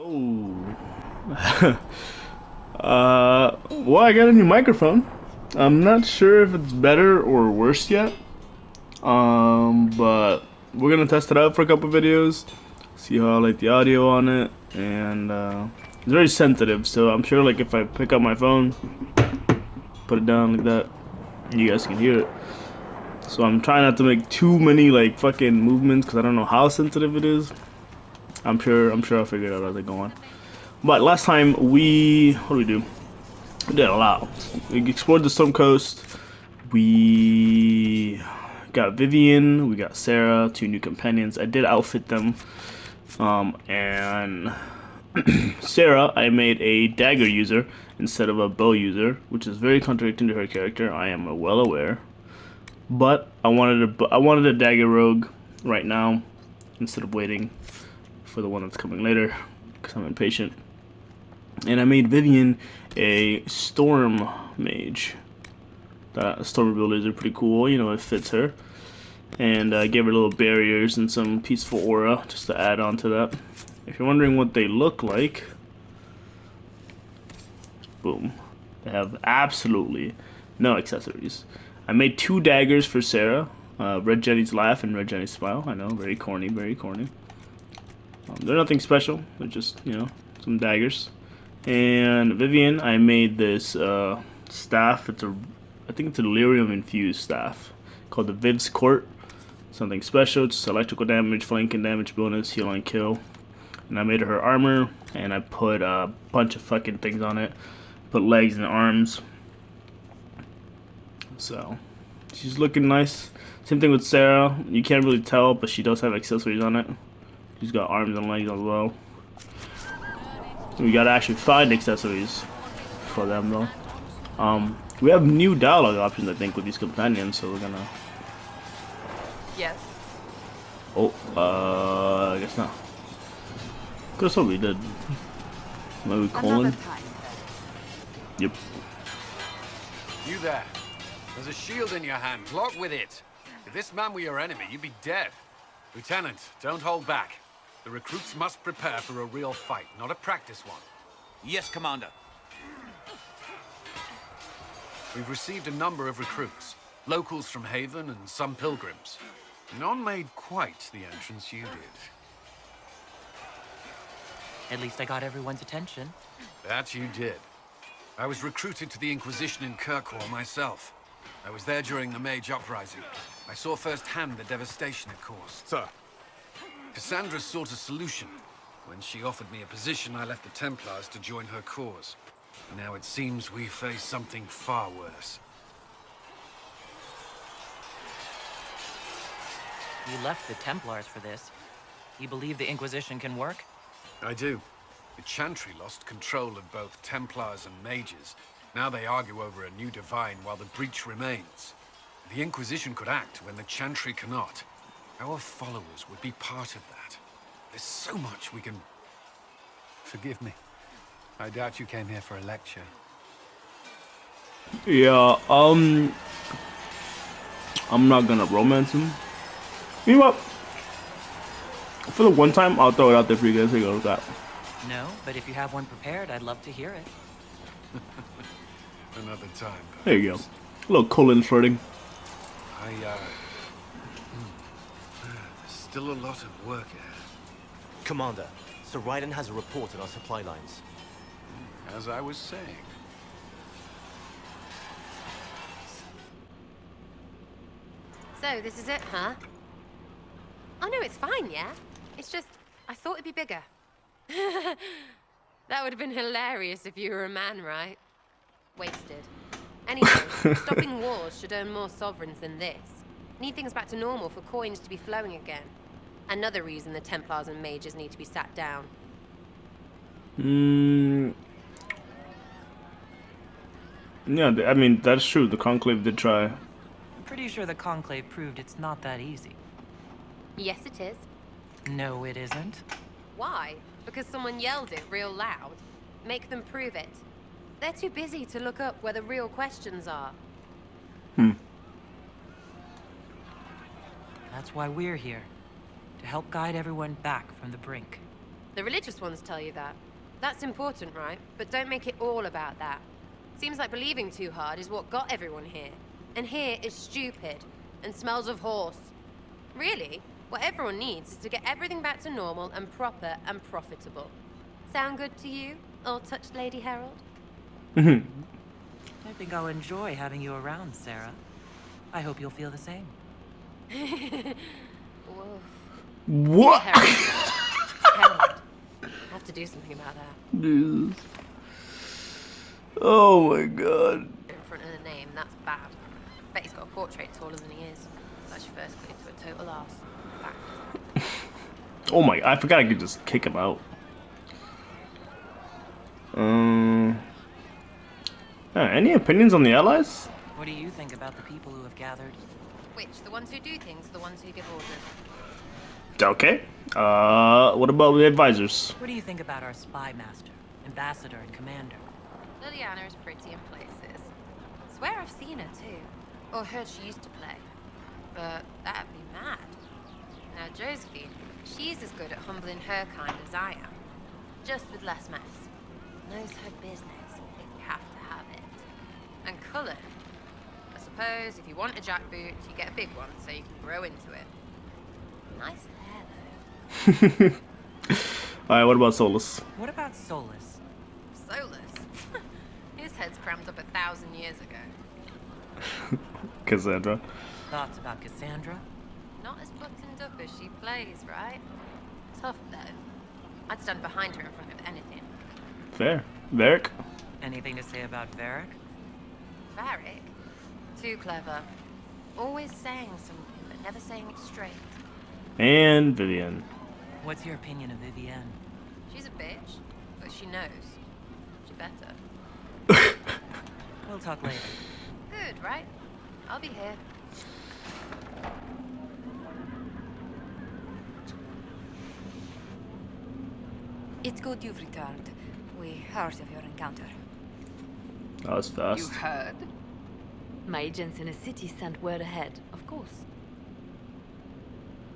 Oh. Well, I got a new microphone. I'm not sure if it's better or worse yet. But we're gonna test it out for a couple videos, see how I like the audio on it, and it's very sensitive. So I'm sure, like, if I pick up my phone, put it down like that, you guys can hear it. So I'm trying not to make too many like fucking movements because I don't know how sensitive it is. I'm sure I'll figure it out as I go on. But last time what did we do? We did a lot. We explored the Storm Coast. We got Vivian. We got Sarah, two new companions. I did outfit them. And Sarah, I made a dagger user instead of a bow user, which is very contradicting to her character. I am well aware. But I wanted a dagger rogue right now instead of waiting for the one that's coming later because I'm impatient. And I made Vivian a storm mage. That storm abilities are pretty cool. You know, it fits her. And I gave her little barriers and some peaceful aura just to add on to that. If you're wondering what they look like, boom. They have absolutely no accessories. I made two daggers for Sarah. Red Jenny's laugh and Red Jenny's smile. I know, very corny, very corny. They're nothing special. They're just, you know, some daggers. And Vivian, I made this staff. I think it's a lyrium infused staff called the Viv's Court. Something special. It's electrical damage, flanking damage bonus, heal on kill. And I made her armor, and I put a bunch of fucking things on it. Put legs and arms. So she's looking nice. Same thing with Sarah. You can't really tell, but she does have accessories on it. She's got arms and legs as well. We gotta actually find accessories for them though. We have new dialogue options, I think, with these companions, so we're gonna. Yes. Oh, I guess not. Could've thought we did. Maybe colon. Yep. You there. There's a shield in your hand. Lock with it. If this man were your enemy, you'd be dead. Lieutenant, don't hold back. The recruits must prepare for a real fight, not a practice one. Yes, Commander. We've received a number of recruits. Locals from Haven and some pilgrims. None made quite the entrance you did. At least I got everyone's attention. That you did. I was recruited to the Inquisition in Kirkwall myself. I was there during the Mage Uprising. I saw firsthand the devastation it caused. Sir. Cassandra sought a solution. When she offered me a position, I left the Templars to join her cause. Now it seems we face something far worse. You left the Templars for this. You believe the Inquisition can work? I do. The Chantry lost control of both Templars and Mages. Now they argue over a new divine while the breach remains. The Inquisition could act when the Chantry cannot. Our followers would be part of that. There's so much we can... Forgive me. I doubt you came here for a lecture. Yeah, I'm not gonna romance him. You know what? For the one time, I'll throw it out there for you guys. Here you go, that. No, but if you have one prepared, I'd love to hear it. Another time. Perhaps. There you go. A little colon flirting. There's still a lot of work ahead. Commander, Sir Raiden has a report on our supply lines. As I was saying. So, this is it, huh? Oh no, it's fine, yeah? It's just, I thought it'd be bigger. That would have been hilarious if you were a man, right? Wasted. Anyway, stopping wars should earn more sovereigns than this. Need things back to normal for coins to be flowing again. Another reason the Templars and Mages need to be sat down. Yeah, I mean, that's true. The Conclave did try. I'm pretty sure the Conclave proved it's not that easy. Yes, it is. No, it isn't. Why? Because someone yelled it real loud? Make them prove it. They're too busy to look up where the real questions are. That's why we're here. To help guide everyone back from the brink. The religious ones tell you that. That's important, right? But don't make it all about that. Seems like believing too hard is what got everyone here. And here is stupid and smells of horse. Really, what everyone needs is to get everything back to normal and proper and profitable. Sound good to you, old-touched Lady Herald? I think I'll enjoy having you around, Sarah. I hope you'll feel the same. Whoa. What? Herald. I have to do something about that. Jesus. Oh my god. In front of the name, that's bad. Bet he's got a portrait taller than he is. That's your first clue to a total arse. Fact. Oh my, I forgot I could just kick him out. Any opinions on the allies? What do you think about the people who have gathered? Which, the ones who do things, or the ones who give orders? Okay. What about the advisors? What do you think about our spy master, ambassador, and commander? Liliana is pretty in places. Swear I've seen her too. Or heard she used to play. But that'd be mad. Now Josephine, she's as good at humbling her kind as I am. Just with less mess. Knows her business, if you have to have it. And Cullen. I suppose if you want a jackboot, you get a big one so you can grow into it. Nice hair though. Alright, what about Solus? What about Solus? Solus? His head's crammed up 1,000 years ago. Cassandra. Thoughts about Cassandra? Not as buttoned up as she plays, right? Tough though. I'd stand behind her in front of anything. Fair. Varric? Anything to say about Varric? Varric? Too clever. Always saying something, but never saying it straight. And Vivian. What's your opinion of Vivienne? She's a bitch, but she knows. She better. We'll talk later. Good, right? I'll be here. It's good you've returned. We heard of your encounter. That was fast. You heard? My agents in the city sent word ahead, of course.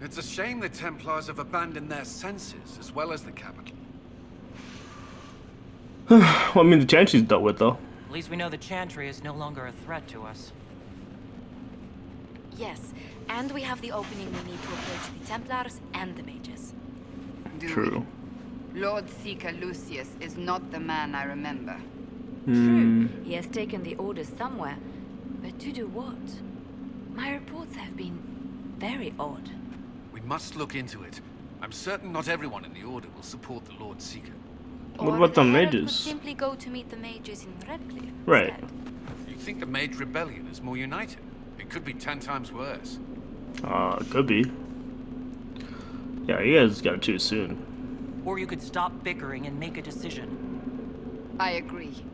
It's a shame the Templars have abandoned their senses, as well as the capital. Well, I mean, the Chantry's dealt with, though. At least we know the Chantry is no longer a threat to us. Yes, and we have the opening we need to approach the Templars and the mages. True. Lord Seeker Lucius is not the man I remember. True, he has taken the orders somewhere, but to do what? My reports have been very odd. We must look into it. I'm certain not everyone in the Order will support the Lord Seeker. What about the Herald could mages? simply go to meet the mages in Redcliffe. Right. instead. You think the Mage Rebellion is more united? It could be 10 times worse. Could be. Yeah, you guys gotta choose soon. Or you could stop bickering and make a decision. I agree.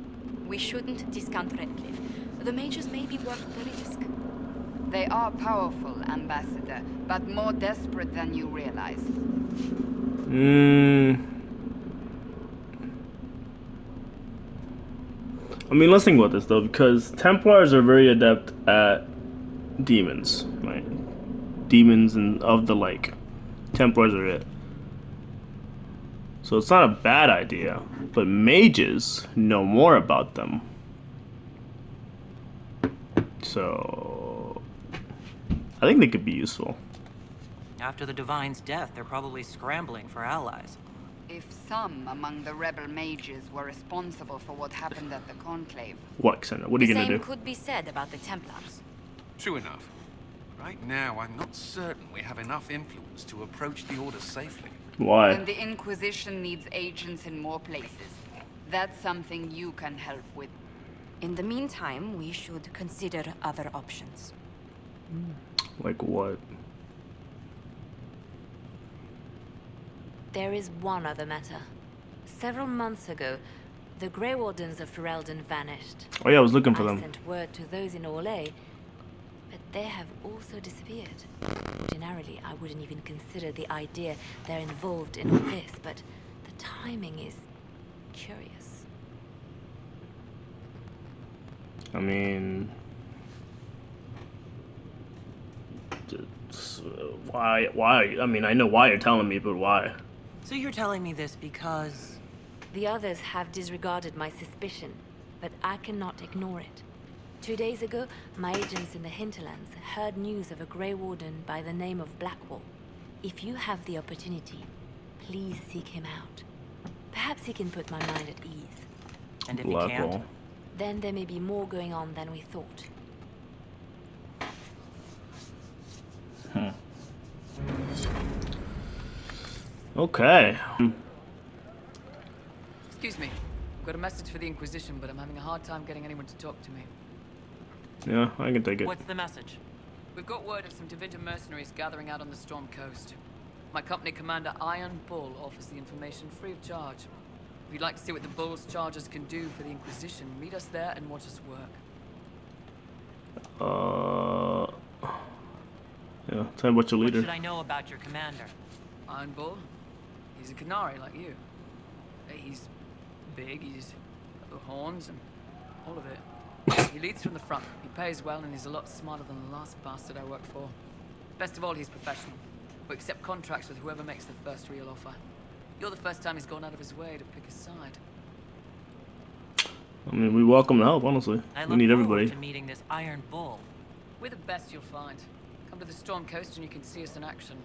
We shouldn't discount Redcliffe. The mages may be worth the risk. They are powerful, Ambassador, but more desperate than you realize. I mean, let's think about this, though, because Templars are very adept at demons, right? Demons and of the like. Templars are it. So it's not a bad idea, but mages know more about them. So I think they could be useful. After the Divine's death, they're probably scrambling for allies. If some among the rebel mages were responsible for what happened at the Conclave, What, Xander? What are you The gonna same do? could be said about the Templars. True enough. Right now, I'm not certain we have enough influence to approach the Order safely. Why? then the Inquisition needs agents in more places. That's something you can help with. In the meantime, we should consider other options. Like what? There is one other matter. Several months ago, the Grey Wardens of Ferelden vanished. Oh yeah, I was looking for I them. sent word to those in Orlais, but they have also disappeared. Ordinarily, I wouldn't even consider the idea they're involved in all this, but the timing is curious. I mean, why? I mean, I know why you're telling me, but why? So you're telling me this because... The others have disregarded my suspicion, but I cannot ignore it. 2 days ago, my agents in the hinterlands heard news of a Grey Warden by the name of Blackwall. If you have the opportunity, please seek him out. Perhaps he can put my mind at ease. And if he can't? Then there may be more going on than we thought. Okay. Excuse me. I've got a message for the Inquisition, but I'm having a hard time getting anyone to talk to me. Yeah, I can take it. What's the message? We've got word of some Devinter mercenaries gathering out on the Storm Coast. My company commander, Iron Bull, offers the information free of charge. If you'd like to see what the Bull's charges can do for the Inquisition, meet us there and watch us work. Yeah, tell me about your leader. What should I know about your commander? Iron Bull? He's a Canary like you. He's big, he's got the horns and all of it. He leads from the front, he pays well, and he's a lot smarter than the last bastard I worked for. Best of all, he's professional. We accept contracts with whoever makes the first real offer. You're the first time he's gone out of his way to pick his side. I mean, we welcome the help, honestly. We need everybody. To meeting this Iron Bull. We're the best you'll find. Come to the Storm Coast and you can see us in action.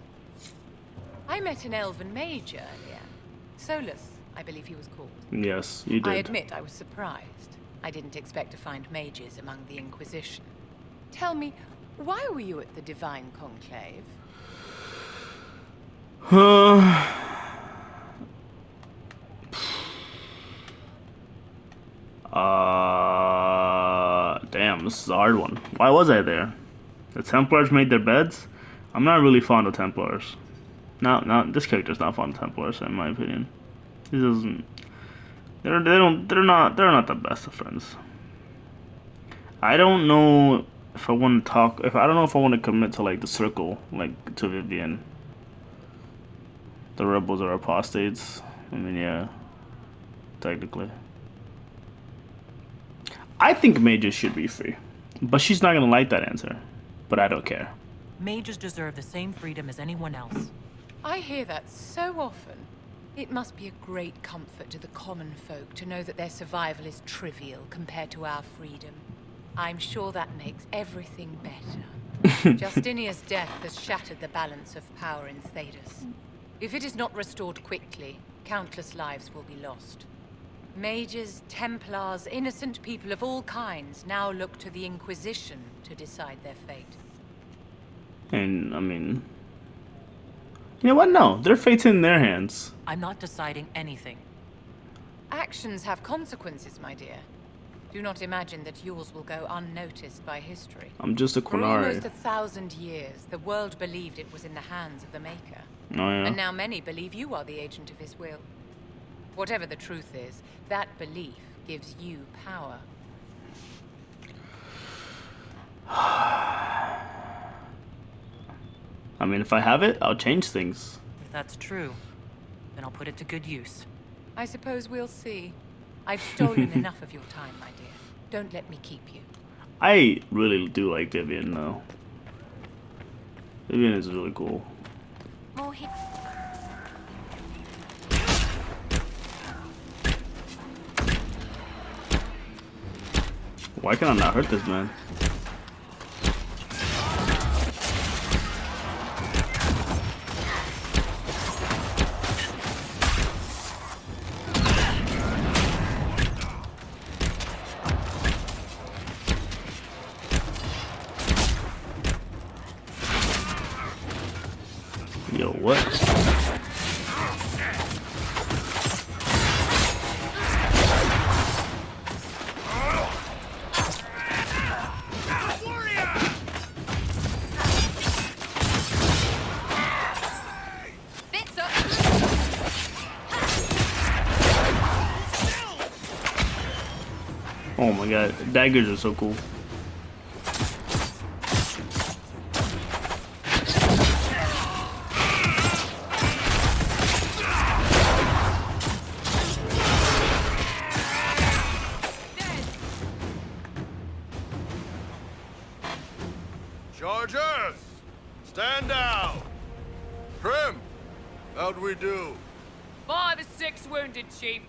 I met an elven mage earlier. Solus, I believe he was called. Yes, you did. I admit I was surprised. I didn't expect to find mages among the Inquisition. Tell me, why were you at the Divine Conclave? Damn, this is a hard one. Why was I there? The Templars made their beds? I'm not really fond of Templars. This character's not fond of Templars, in my opinion. He doesn't. They're not the best of friends. I don't know if I want to talk. I don't know if I want to commit to like the circle, like to Vivian. The rebels are apostates. I mean, yeah, technically. I think mages should be free, but she's not gonna like that answer. But I don't care. Mages deserve the same freedom as anyone else. I hear that so often. It must be a great comfort to the common folk to know that their survival is trivial compared to our freedom. I'm sure that makes everything better. Justinia's death has shattered the balance of power in Thedas. If it is not restored quickly, countless lives will be lost. Mages, Templars, innocent people of all kinds now look to the Inquisition to decide their fate. And, I mean... You know what? No, their fate's in their hands. I'm not deciding anything. Actions have consequences, my dear. Do not imagine that yours will go unnoticed by history. I'm just a For Quinari. almost 1,000 years, the world believed it was in the hands of the Maker. Oh, yeah. And now many believe you are the agent of his will. Whatever the truth is, that belief gives you power. I mean, if I have it, I'll change things. If that's true, then I'll put it to good use. I suppose we'll see. I've stolen enough of your time, my dear. Don't let me keep you. I really do like Vivian, though. Vivian is really cool. More hit. Why can I not hurt this man? Yo, what? Bits up. Oh my god, daggers are so cool. Chargers! Stand down! Prim! How'd we do? 5 or 6 wounded, Chief.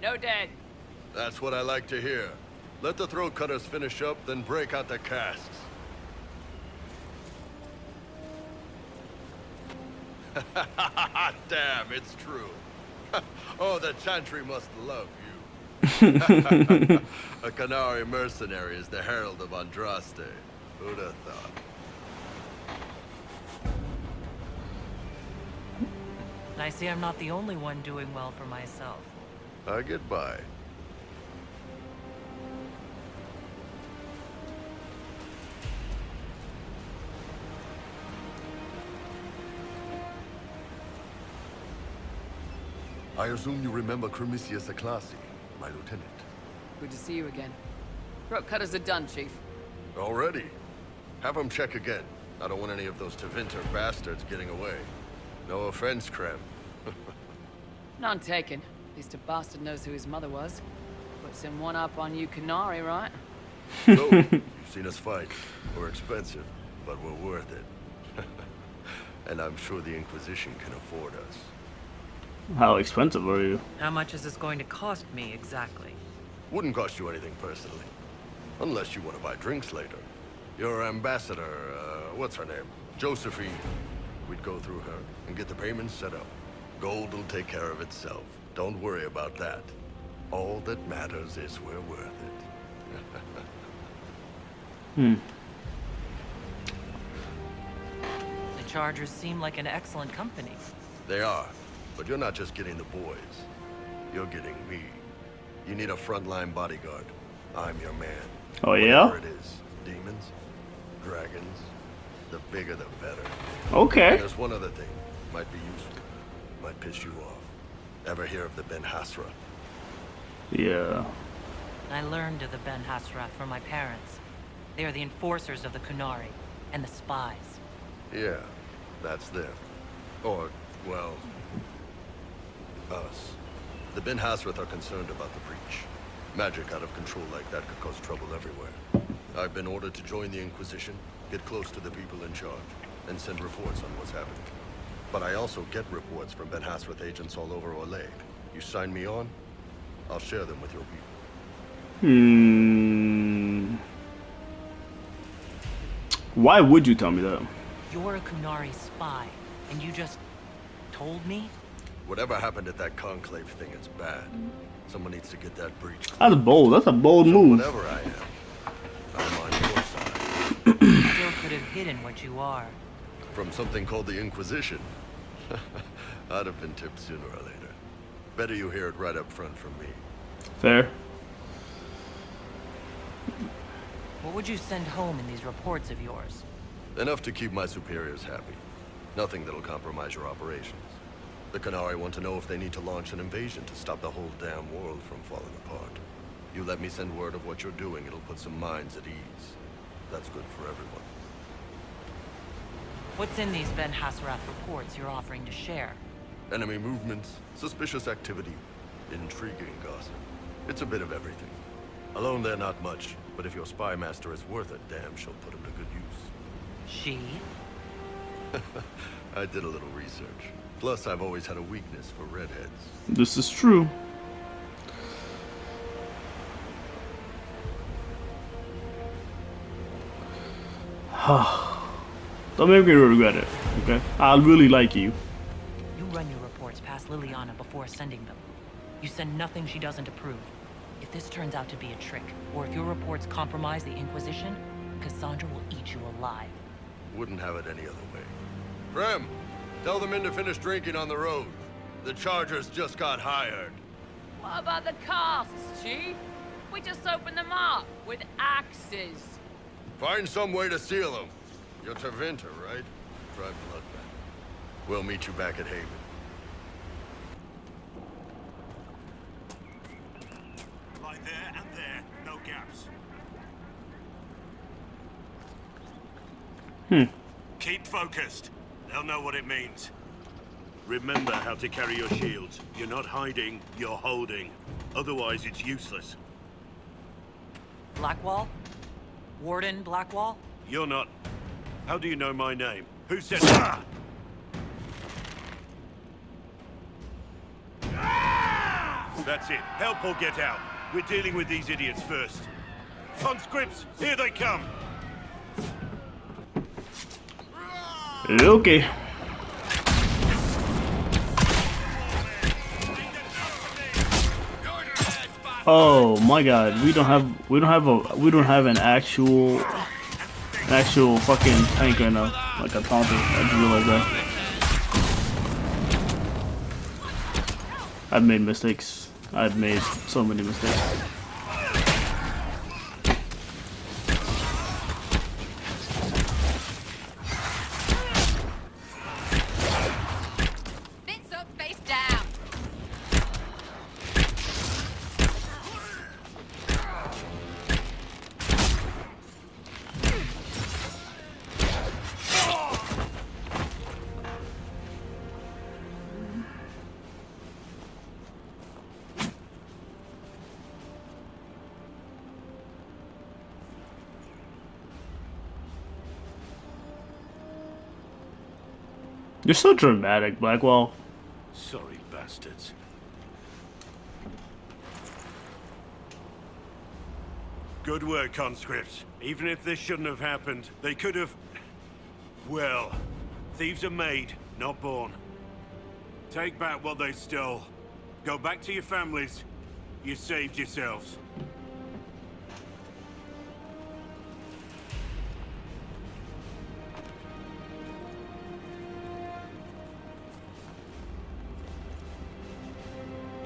No dead. That's what I like to hear. Let the throat cutters finish up, then break out the casks. Damn, it's true. Oh, the Chantry must love you. A Canary mercenary is the herald of Andraste. Who'd have thought? I see I'm not the only one doing well for myself. I get by. I assume you remember Cremisius Aclassi, my lieutenant. Good to see you again. Throat cutters are done, Chief. Already? Have them check again. I don't want any of those Tevinter bastards getting away. No offense, Krem. None taken. At least a bastard knows who his mother was. Puts him one up on you Canary, right? So, you've seen us fight. We're expensive, but we're worth it. And I'm sure the Inquisition can afford us. How expensive are you? How much is this going to cost me exactly? Wouldn't cost you anything personally. Unless you want to buy drinks later. Your ambassador, what's her name? Josephine. We'd go through her and get the payments set up. Gold will take care of itself. Don't worry about that. All that matters is we're worth it. The Chargers seem like an excellent company. They are. But you're not just getting the boys. You're getting me. You need a frontline bodyguard. I'm your man. Oh, yeah? Whatever it is. Demons, dragons, the bigger the better. Okay. And there's one other thing. Might be useful. Might piss you off. Ever hear of the Ben Hasra? Yeah. I learned of the Ben Hasrath from my parents. They are the enforcers of the Kunari and the spies. Yeah, that's them. Or, well, us. The Ben Hasrath are concerned about the breach. Magic out of control like that could cause trouble everywhere. I've been ordered to join the Inquisition, get close to the people in charge, and send reports on what's happening. But I also get reports from Ben Hasrath agents all over Orlais. You sign me on, I'll share them with your people. Why would you tell me that? You're a Kunari spy, and you just told me? Whatever happened at that conclave thing is bad. Someone needs to get that breach clear. That's bold. That's a bold So move. whatever I am, I'm on your side. Still could have hidden what you are. From something called the Inquisition. I'd have been tipped sooner or later. Better you hear it right up front from me. Fair. What would you send home in these reports of yours? Enough to keep my superiors happy. Nothing that'll compromise your operations. The Canari want to know if they need to launch an invasion to stop the whole damn world from falling apart. You let me send word of what you're doing, it'll put some minds at ease. That's good for everyone. What's in these Ben Hasrath reports you're offering to share? Enemy movements, suspicious activity, intriguing gossip. It's a bit of everything. Alone they're not much, but if your spy master is worth it, damn, she'll put him to good use. She? I did a little research. Plus, I've always had a weakness for redheads. This is true. Don't make me regret it, okay? I really like you. You run your reports past Liliana before sending them. You send nothing she doesn't approve. If this turns out to be a trick, or if your reports compromise the Inquisition, Cassandra will eat you alive. Wouldn't have it any other way. Krem, tell the men to finish drinking on the road. The Chargers just got hired. What about the casks, Chief? We just opened them up with axes. Find some way to seal them. You're Tevinter, right? Drive blood back. We'll meet you back at Haven. Line there and there, no gaps. Keep focused. They'll know what it means. Remember how to carry your shields. You're not hiding, you're holding. Otherwise, it's useless. Blackwall? Warden Blackwall? You're not. How do you know my name? Who said... Ah! That's it. Help or get out. We're dealing with these idiots first. Conscripts, here they come. Okay. Oh my God, we don't have an actual fucking tank right now. Like a taunter. I just realized that. I've made mistakes. I've made so many mistakes. Bits up, face down. You're so dramatic, Blackwell. Sorry, bastards. Good work, conscripts. Even if this shouldn't have happened, they could have... Well, thieves are made, not born. Take back what they stole. Go back to your families. You saved yourselves.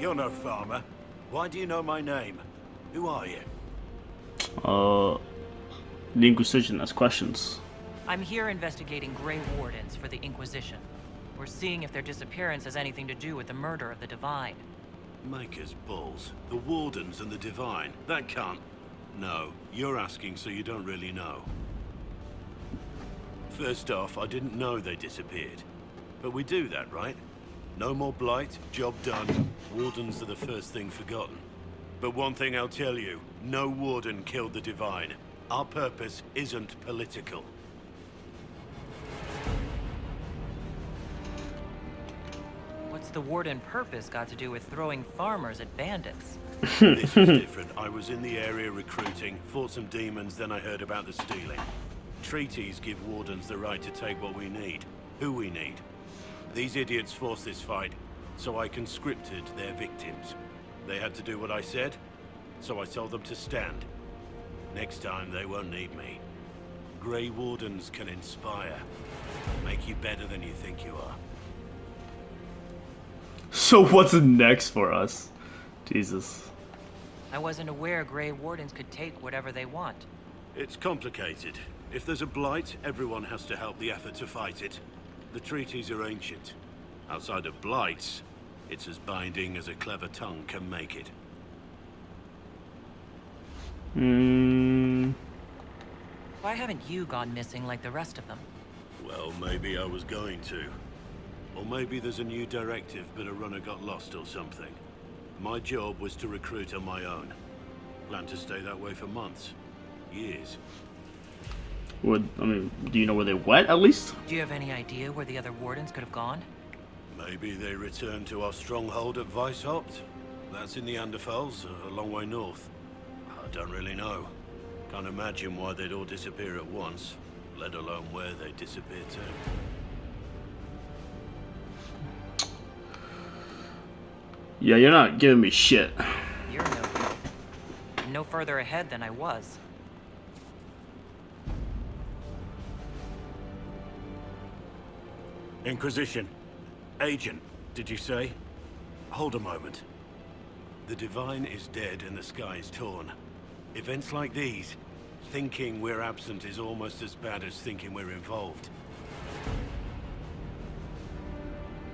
You're no farmer. Why do you know my name? Who are you? The Inquisition has questions. I'm here investigating Grey Wardens for the Inquisition. We're seeing if their disappearance has anything to do with the murder of the Divine. Maker's balls. The Wardens and the Divine. That can't... No, you're asking so you don't really know. First off, I didn't know they disappeared. But we do that, right? No more blight, job done. Wardens are the first thing forgotten. But one thing I'll tell you, no Warden killed the Divine. Our purpose isn't political. What's the Warden purpose got to do with throwing farmers at bandits? This was different. I was in the area recruiting, fought some demons, then I heard about the stealing. Treaties give Wardens the right to take what we need, who we need. These idiots forced this fight, so I conscripted their victims. They had to do what I said, so I told them to stand. Next time, they won't need me. Grey Wardens can inspire, make you better than you think you are. So what's next for us? Jesus. I wasn't aware Grey Wardens could take whatever they want. It's complicated. If there's a blight, everyone has to help the effort to fight it. The treaties are ancient. Outside of blights, it's as binding as a clever tongue can make it. Why haven't you gone missing like the rest of them? Well, maybe I was going to. Or maybe there's a new directive, but a runner got lost or something. My job was to recruit on my own. Plan to stay that way for months. Years. Do you know where they went, at least? Do you have any idea where the other Wardens could have gone? Maybe they returned to our stronghold at Weishaupt. That's in the Anderfels, a long way north. I don't really know. Can't imagine why they'd all disappear at once, let alone where they disappeared to. Yeah, you're not giving me shit. You're no further ahead than I was. Inquisition. Agent, did you say? Hold a moment. The Divine is dead and the sky is torn. Events like these, thinking we're absent is almost as bad as thinking we're involved.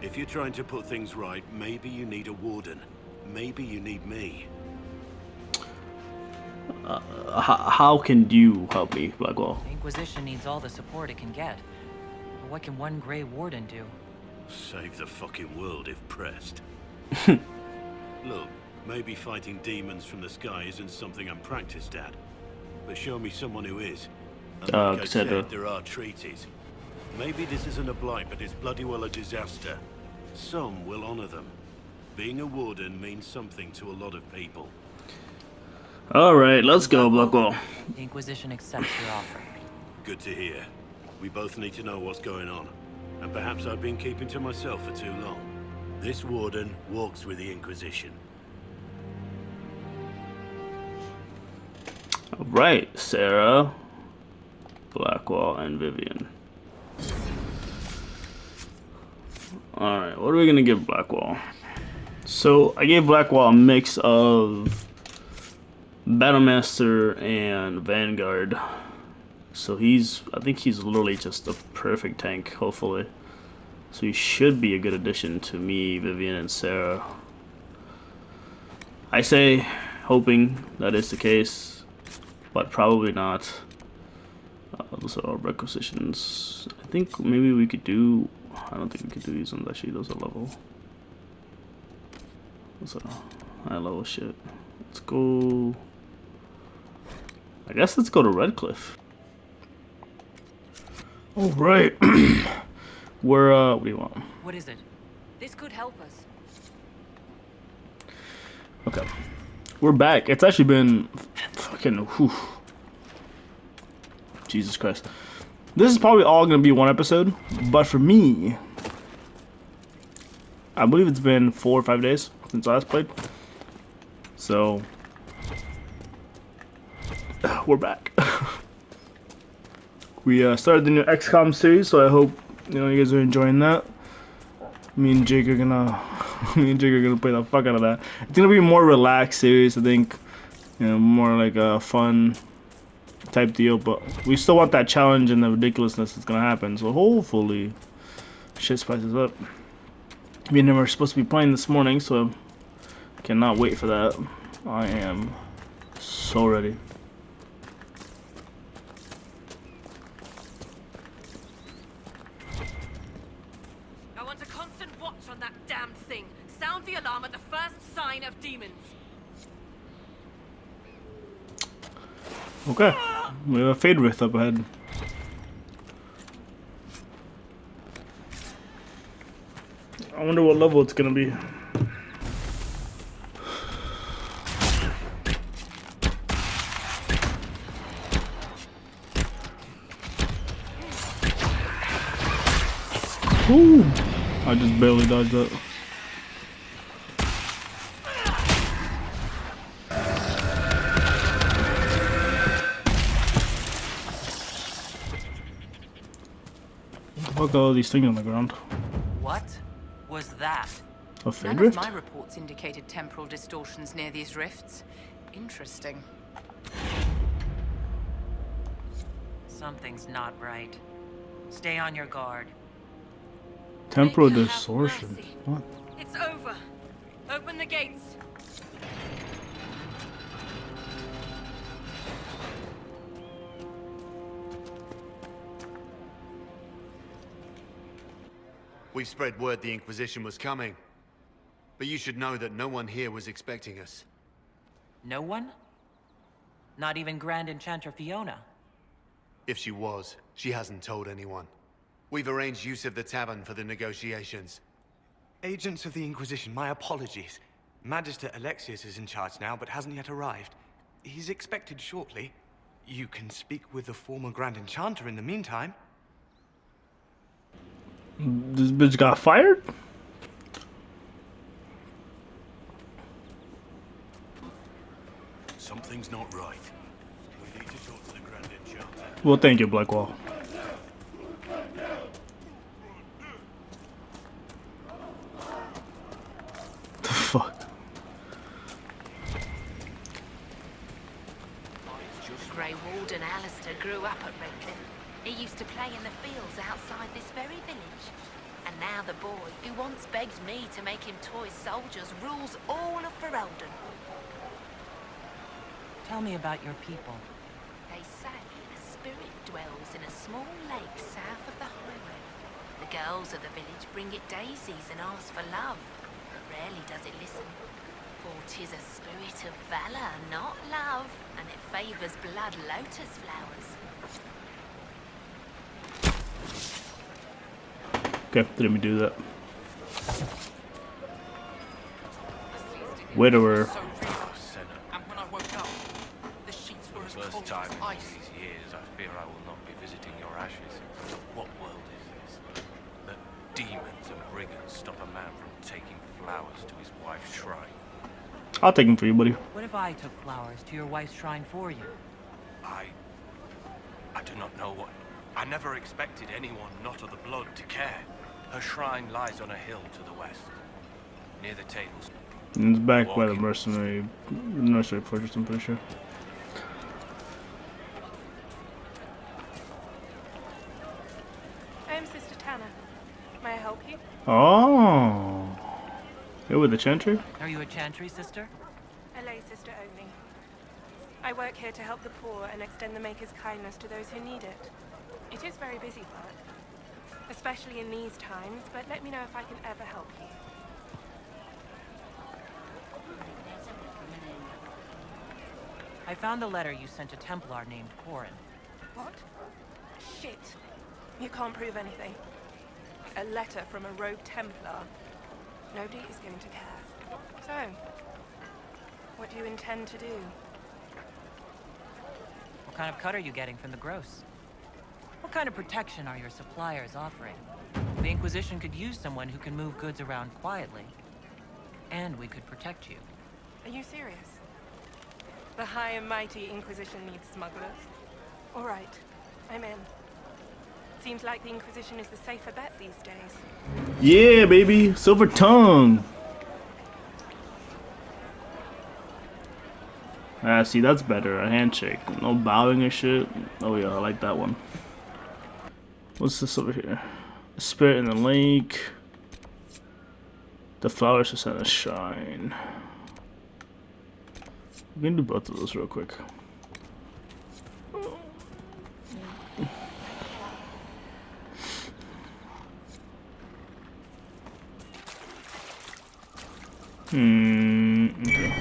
If you're trying to put things right, maybe you need a Warden. Maybe you need me. How can you help me, Blackwell? The Inquisition needs all the support it can get. But what can one Grey Warden do? Save the fucking world if pressed. Look, maybe fighting demons from the sky isn't something I'm practiced at. But show me someone who is. And like I said, there are treaties. Maybe this isn't a blight, but it's bloody well a disaster. Some will honor them. Being a warden means something to a lot of people. Alright, let's go, Blackwall. The Inquisition accepts your offer. Good to hear. We both need to know what's going on. And perhaps I've been keeping to myself for too long. This warden walks with the Inquisition. Alright, Sarah, Blackwall, and Vivian. Alright, what are we gonna give Blackwall? So, I gave Blackwall a mix of Battlemaster and Vanguard. So I think he's literally just a perfect tank, hopefully. So he should be a good addition to me, Vivian, and Sarah. I say, hoping that is the case, but probably not. Those are all requisitions. I think maybe we could do, I don't think we could do these ones actually, those are level. Those are high level shit. Let's go, I guess let's go to Redcliffe. All right. We're, what do you want? What is it? This could help us. Okay. We're back. It's actually been fucking, whew. Jesus Christ. This is probably all gonna be one episode, but for me, I believe it's been 4 or 5 days since I last played. So, we're back. We started the new XCOM series, so I hope you guys are enjoying that. Me and Jake are gonna play the fuck out of that. It's gonna be a more relaxed series, I think. More like a fun type deal, but we still want that challenge and the ridiculousness that's gonna happen. So hopefully, shit spices up. Me and him are supposed to be playing this morning, so I cannot wait for that. I am so ready. On that damned thing. Sound the alarm at the first sign of demons. Okay, we have a Fade Rift up ahead. I wonder what level it's gonna be. Ooh. I just barely dodged that. Look at all these things on the ground. What was that? A Fade None Rift? of my reports indicated temporal distortions near these rifts. Interesting. Something's not right. Stay on your guard. Temporal May you have distortion. mercy. What? It's over. Open the gates. We've spread word the Inquisition was coming. But you should know that no one here was expecting us. No one? Not even Grand Enchanter Fiona? If she was, she hasn't told anyone. We've arranged use of the tavern for the negotiations. Agents of the Inquisition, my apologies. Magister Alexius is in charge now, but hasn't yet arrived. He's expected shortly. You can speak with the former Grand Enchanter in the meantime. This bitch got fired? Something's not right. We need to talk to the Grand Enchanter. Well, thank you, Blackwall. The fuck? Grey Warden Alistair grew up at Redcliffe. He used to play in the fields outside this very village. And now the boy, who once begged me to make him toy soldiers, rules all of Ferelden. Tell me about your people. They say a spirit dwells in a small lake south of the highway. The girls of the village bring it daisies and ask for love, but rarely does it listen. For 'tis a spirit of valor, not love, and it favors blood lotus flowers. Okay, let me do that. Widower. So real. And when I woke up, the sheets were as cold First time as in ice. these years, I fear I will not be visiting your ashes. What world is this? That demons and brigands stop a man from taking flowers to his wife's shrine. I'll take him for you, buddy. What if I took flowers to your wife's shrine for you? I do not know what... I never expected anyone not of the blood to care. Her shrine lies on a hill to the west, near the tables. And it's back by the mercenary fortress, I'm pretty sure. I'm Sister Tanner. May I help you? Oh. You're with the Chantry? Are you a Chantry, sister? A lay sister only. I work here to help the poor and extend the Maker's kindness to those who need it. It is very busy work, especially in these times, but let me know if I can ever help you. I found the letter you sent a Templar named Corin. What? Shit. You can't prove anything. A letter from a rogue Templar. Nobody is going to care. So, what do you intend to do? What kind of cut are you getting from the gross? What kind of protection are your suppliers offering? The Inquisition could use someone who can move goods around quietly. And we could protect you. Are you serious? The High and Mighty Inquisition needs smugglers. All right, I'm in. Seems like the Inquisition is the safer bet these days. Yeah, baby. Silver tongue. Ah, see, that's better. A handshake. No bowing and shit. Oh, yeah, I like that one. What's this over here? The spirit in the lake. The flowers to set a shrine. We can do both of those real quick. Okay.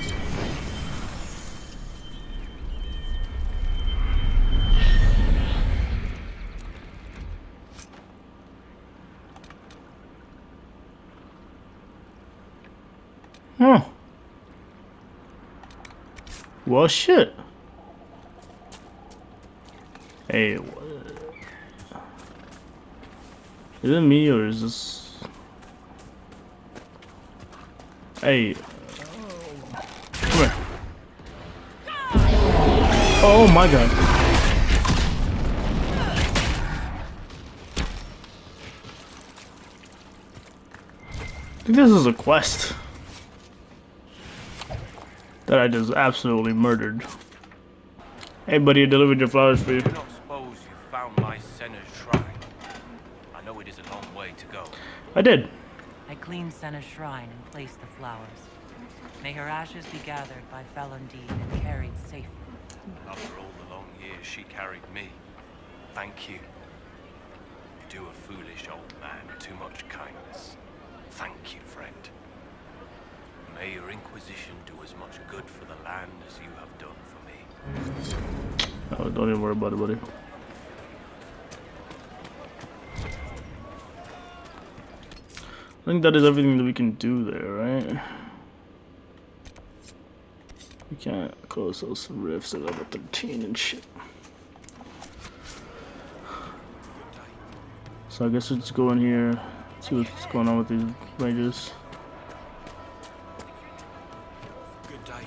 Huh. Well, shit. Hey, is it me or is this? Hey, come here. Oh my god. I think this is a quest that I just absolutely murdered. Hey buddy, I delivered your flowers for you. I do not suppose you found my Senna's shrine. I know it is a long way to go. I did. I cleaned Senna's shrine and placed the flowers. May her ashes be gathered by Felundine and carried safely. After all the long years she carried me, thank you. You do a foolish old man too much kindness. Thank you, friend. May your Inquisition do as much good for the land as you have done for me. Oh, don't even worry about it, buddy. I think that is everything that we can do there, right? We can't close those rifts at level 13 and shit. So I guess let's go in here, see what's going on with these ranges. Good day.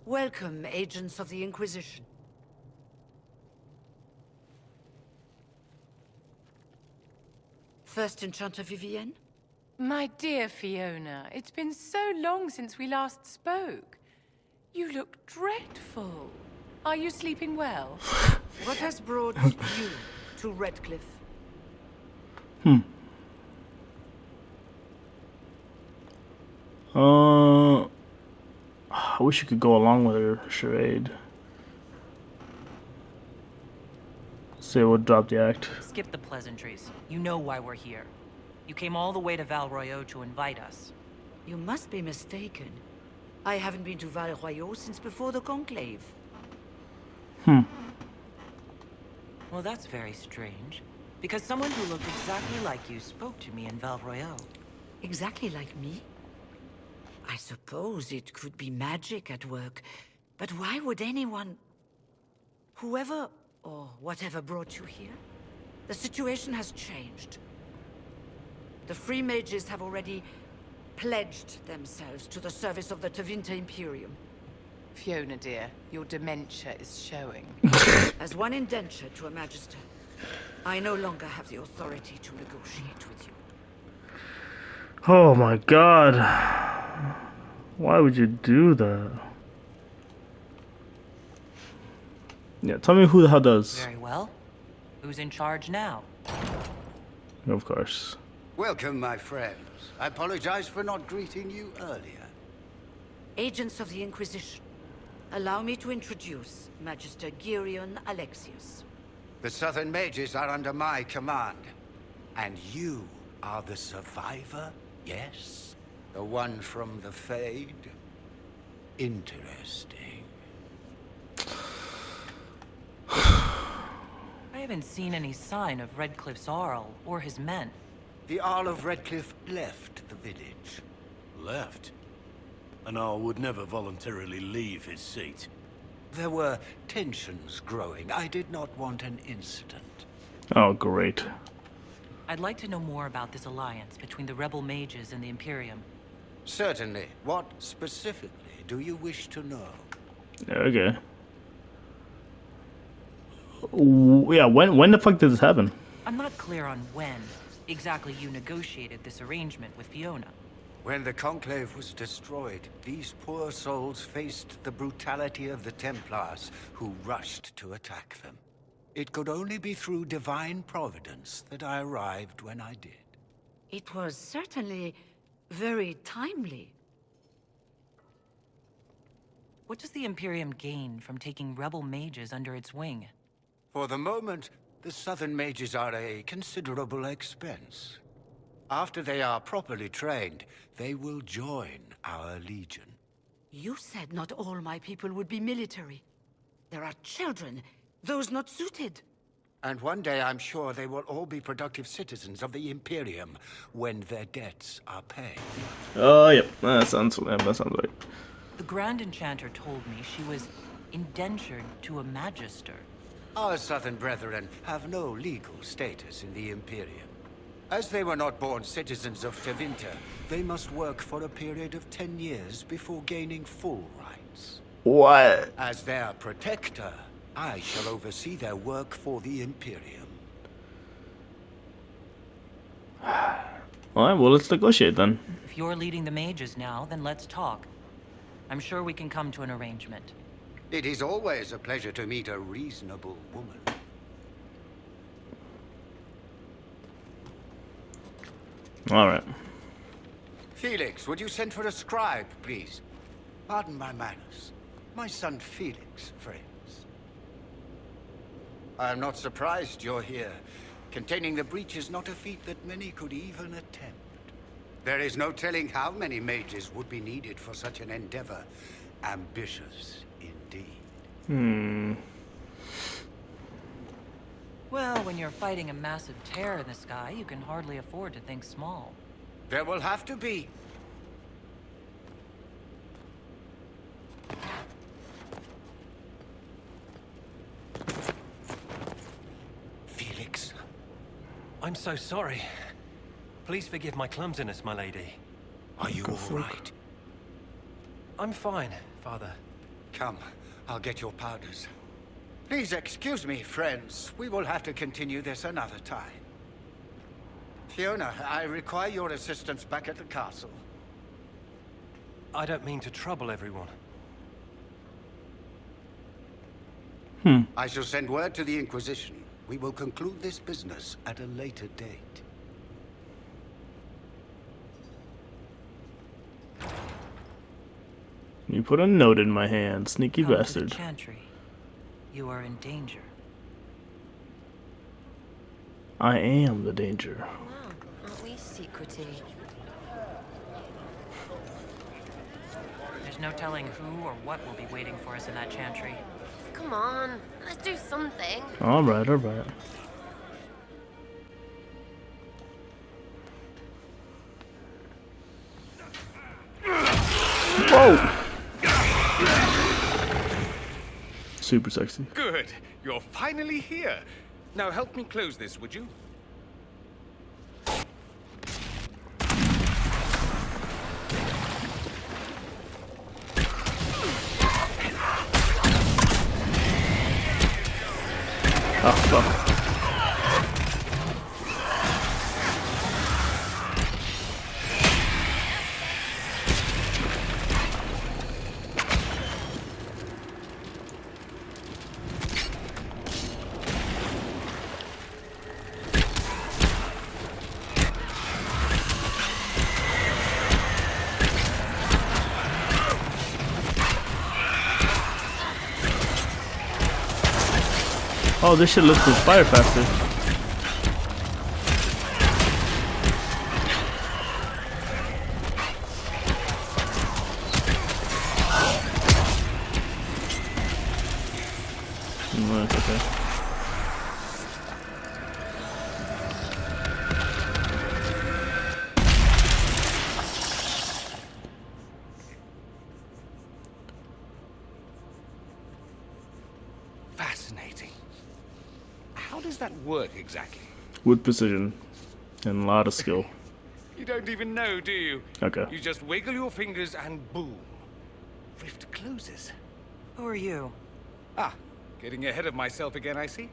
Welcome, agents of the Inquisition. First Enchanter Vivienne? My dear Fiona, it's been so long since we last spoke. You look dreadful. Are you sleeping well? What has brought you to Redcliffe? I wish you could go along with her charade. Say we'll drop the act. Skip the pleasantries. You know why we're here. You came all the way to Val Royeaux to invite us. You must be mistaken. I haven't been to Val Royeaux since before the Conclave. Oh, that's very strange. Because someone who looked exactly like you spoke to me in Val Royale. Exactly like me? I suppose it could be magic at work, but why would anyone... Whoever or whatever brought you here? The situation has changed. The Free Mages have already pledged themselves to the service of the Tevinter Imperium. Fiona, dear, your dementia is showing. As one indenture to a Magister, I no longer have the authority to negotiate with you. Oh my god. Why would you do that? Yeah, tell me who the hell does. Very well. Who's in charge now? Of course. Welcome, my friends. I apologize for not greeting you earlier. Agents of the Inquisition, allow me to introduce Magister Girion Alexius. The Southern Mages are under my command. And you are the survivor, yes? The one from the Fade? Interesting. I haven't seen any sign of Redcliffe's Arl or his men. The Arl of Redcliffe left the village. Left? An Arl would never voluntarily leave his seat. There were tensions growing. I did not want an incident. Oh, great. I'd like to know more about this alliance between the rebel mages and the Imperium. Certainly. What specifically do you wish to know? Okay. Yeah, when the fuck did this happen? I'm not clear on when exactly you negotiated this arrangement with Fiona. When the Conclave was destroyed, these poor souls faced the brutality of the Templars, who rushed to attack them. It could only be through divine providence that I arrived when I did. It was certainly very timely. What does the Imperium gain from taking rebel mages under its wing? For the moment, the Southern Mages are a considerable expense. After they are properly trained, they will join our legion. You said not all my people would be military. There are children, those not suited. And one day I'm sure they will all be productive citizens of the Imperium when their debts are paid. Oh, yep. That sounds right. The Grand Enchanter told me she was indentured to a Magister. Our Southern brethren have no legal status in the Imperium. As they were not born citizens of Tevinter, they must work for a period of 10 years before gaining full rights. What? As their protector, I shall oversee their work for the Imperium. Alright, well, let's negotiate then. If you're leading the mages now, then let's talk. I'm sure we can come to an arrangement. It is always a pleasure to meet a reasonable woman. Alright. Felix, would you send for a scribe, please? Pardon my manners. My son Felix, friends. I'm not surprised you're here. Containing the breach is not a feat that many could even attempt. There is no telling how many mages would be needed for such an endeavor. Ambitious indeed. Well, when you're fighting a massive tear in the sky, you can hardly afford to think small. There will have to be. Felix. I'm so sorry. Please forgive my clumsiness, my lady. Are you all right? I'm fine, Father. Come, I'll get your powders. Please excuse me, friends. We will have to continue this another time. Fiona, I require your assistance back at the castle. I don't mean to trouble everyone. I shall send word to the Inquisition. We will conclude this business at a later date. You put a note in my hand, sneaky Come bastard. to the Chantry. You are in danger. I am the danger. Wow, aren't we secretive? There's no telling who or what will be waiting for us in that Chantry. Come on, let's do something. All right, all right. Whoa! Super sexy. Good. You're finally here. Now help me close this, would you? Oh, fuck. Oh, this shit lets us fire faster. No, it's okay. Fascinating. How does that work exactly? With precision and a lot of skill. You don't even know, do you? Okay. You just wiggle your fingers and boom. Rift closes. Who are you? Ah, getting ahead of myself again, I see.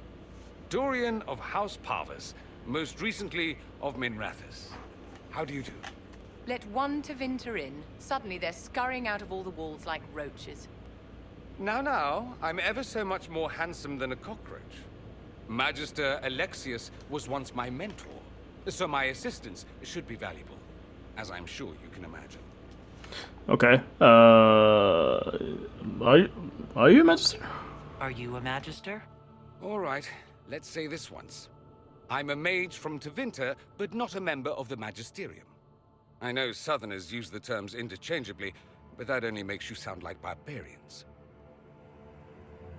Dorian of House Parvus, most recently of Minrathous. How do you do? Let one Tevinter in. Suddenly they're scurrying out of all the walls like roaches. Now, I'm ever so much more handsome than a cockroach. Magister Alexius was once my mentor, so my assistance should be valuable, as I'm sure you can imagine. Okay. Are you a magister? Are you a magister? All right, let's say this once. I'm a mage from Tevinter, but not a member of the Magisterium. I know Southerners use the terms interchangeably, but that only makes you sound like barbarians.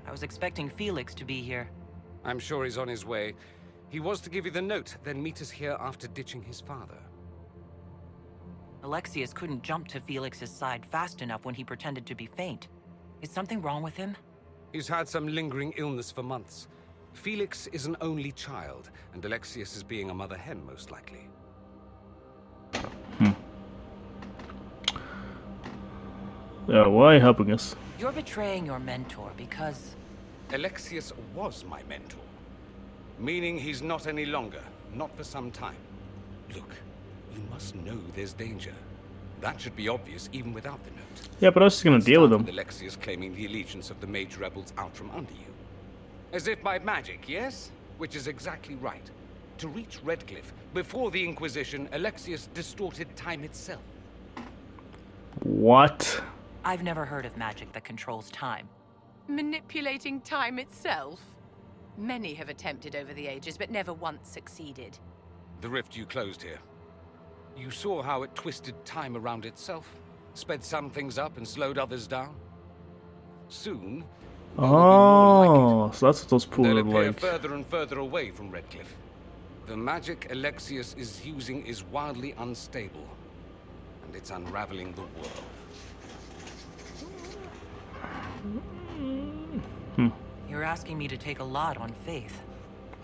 I was expecting Felix to be here. I'm sure he's on his way. He was to give you the note, then meet us here after ditching his father. Alexius couldn't jump to Felix's side fast enough when he pretended to be faint. Is something wrong with him? He's had some lingering illness for months. Felix is an only child, and Alexius is being a mother hen, most likely. Why are you helping us? You're betraying your mentor because... Alexius was my mentor. Meaning he's not any longer. Not for some time. Look, you must know there's danger. That should be obvious even without the note. Yeah, but I was just gonna deal with him. Alexius claiming the allegiance of the mage rebels out from under you. As if by magic, yes? Which is exactly right. To reach Redcliffe, before the Inquisition, Alexius distorted time itself. What? I've never heard of magic that controls time. Manipulating time itself? Many have attempted over the ages, but never once succeeded. The rift you closed here. You saw how it twisted time around itself, sped some things up and slowed others down. Soon, oh, so that's what those pools they'll are appear like. further and further away from Redcliffe. The magic Alexius is using is wildly unstable, and it's unraveling the world. You're asking me to take a lot on faith.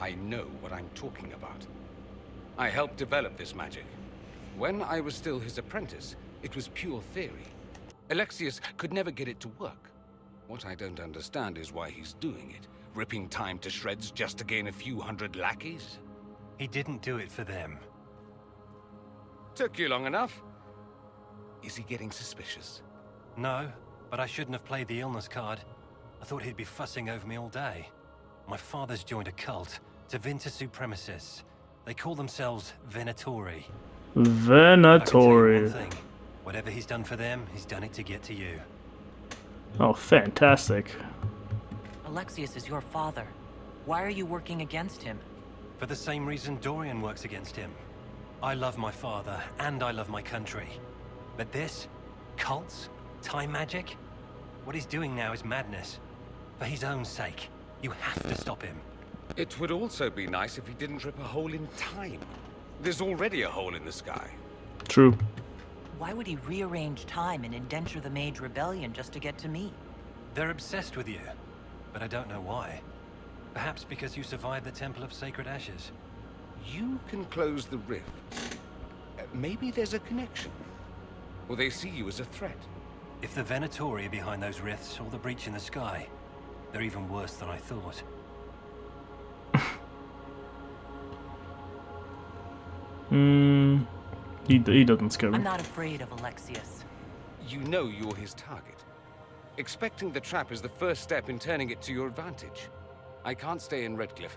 I know what I'm talking about. I helped develop this magic. When I was still his apprentice, it was pure theory. Alexius could never get it to work. What I don't understand is why he's doing it, ripping time to shreds just to gain a few hundred lackeys. He didn't do it for them. Took you long enough. Is he getting suspicious? No, but I shouldn't have played the illness card. I thought he'd be fussing over me all day. My father's joined a cult, Tevinter Supremacists. They call themselves Venatori. Venatori. Whatever he's done for them, he's done it to get to you. Oh, fantastic. Alexius is your father. Why are you working against him? For the same reason Dorian works against him. I love my father, and I love my country. But this? Cults? Time magic? What he's doing now is madness. For his own sake. You have to stop him. It would also be nice if he didn't rip a hole in time. There's already a hole in the sky. True. Why would he rearrange time and indenture the Mage Rebellion just to get to me? They're obsessed with you, but I don't know why. Perhaps because you survived the Temple of Sacred Ashes. You can close the rift. Maybe there's a connection. Or they see you as a threat. If the Venatori are behind those rifts or the breach in the sky, they're even worse than I thought. He doesn't scare me. I'm not afraid of Alexius. You know you're his target. Expecting the trap is the first step in turning it to your advantage. I can't stay in Redcliffe.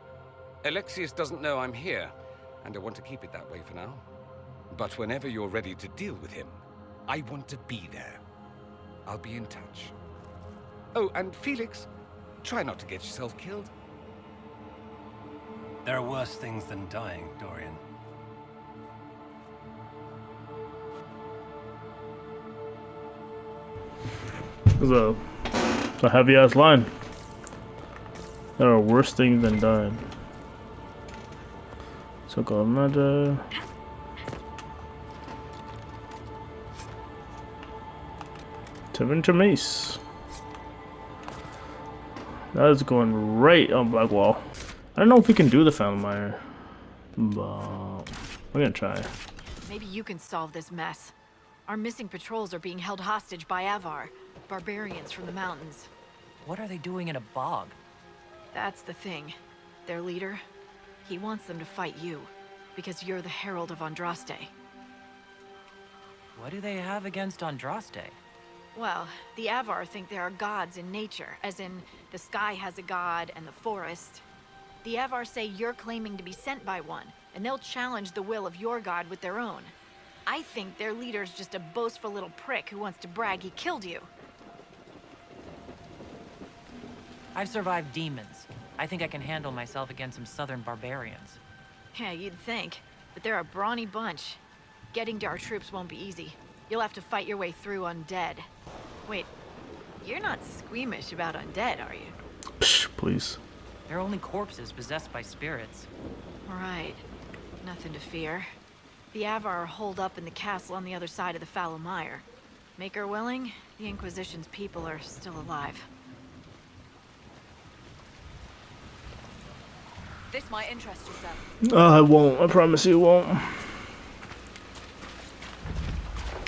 Alexius doesn't know I'm here, and I want to keep it that way for now. But whenever you're ready to deal with him, I want to be there. I'll be in touch. Oh, and Felix, try not to get yourself killed. There are worse things than dying, Dorian. It's a heavy ass line. There are worse things than dying. So called another. Tevin Mace. That is going right on Blackwall. I don't know if we can do the Foundmire, but we're gonna try. Maybe you can solve this mess. Our missing patrols are being held hostage by Avar, barbarians from the mountains. What are they doing in a bog? That's the thing. Their leader, he wants them to fight you, because you're the Herald of Andraste. What do they have against Andraste? Well, the Avar think there are gods in nature, as in the sky has a god and the forest. The Avar say you're claiming to be sent by one, and they'll challenge the will of your god with their own. I think their leader's just a boastful little prick who wants to brag he killed you. I've survived demons. I think I can handle myself against some southern barbarians. Yeah, you'd think, but they're a brawny bunch. Getting to our troops won't be easy. You'll have to fight your way through undead. Wait, you're not squeamish about undead, are you? Psh, please. They're only corpses possessed by spirits. Right. Nothing to fear. The Avar are holed up in the castle on the other side of the Fallow Mire. Make her willing, the Inquisition's people are still alive. This might interest you, sir. I won't. I promise you it won't.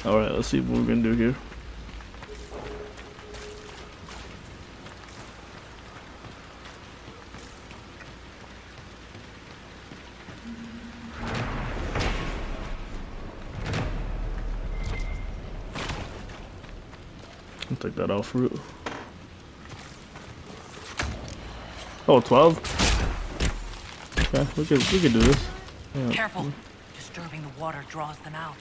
Alright, let's see what we're gonna do here. I'll take that off route. Oh, 12? Okay, we could do this. Yeah. Careful! Disturbing the water draws them out.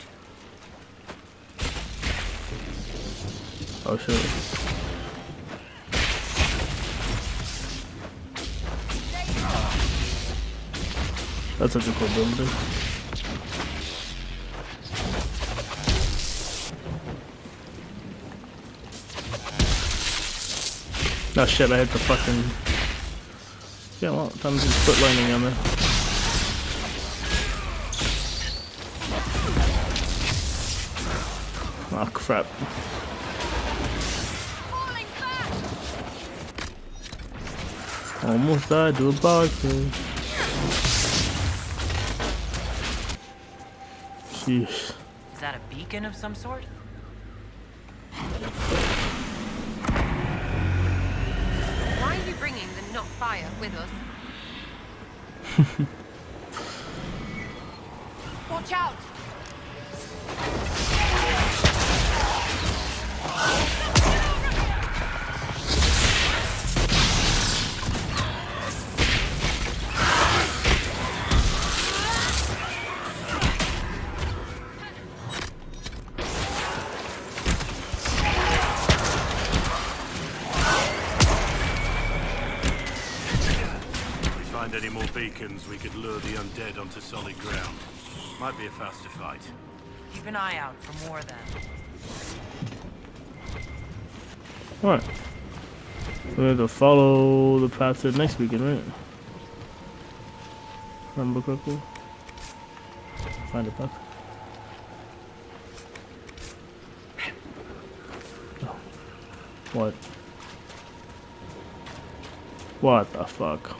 Oh shit. That's such a cool building. Oh shit, I hit the fucking... Yeah, well, time to just put lightning on there. Oh crap. Almost died to a bog thing. Sheesh. Is that a beacon of some sort? Why are you bringing the not fire with us? Watch out! Any more beacons, we could lure the undead onto solid ground. Might be a faster fight. Keep an eye out for more then. Alright. We have to follow the path to the next weekend, right? Remember correctly? Find a path. What? What the fuck?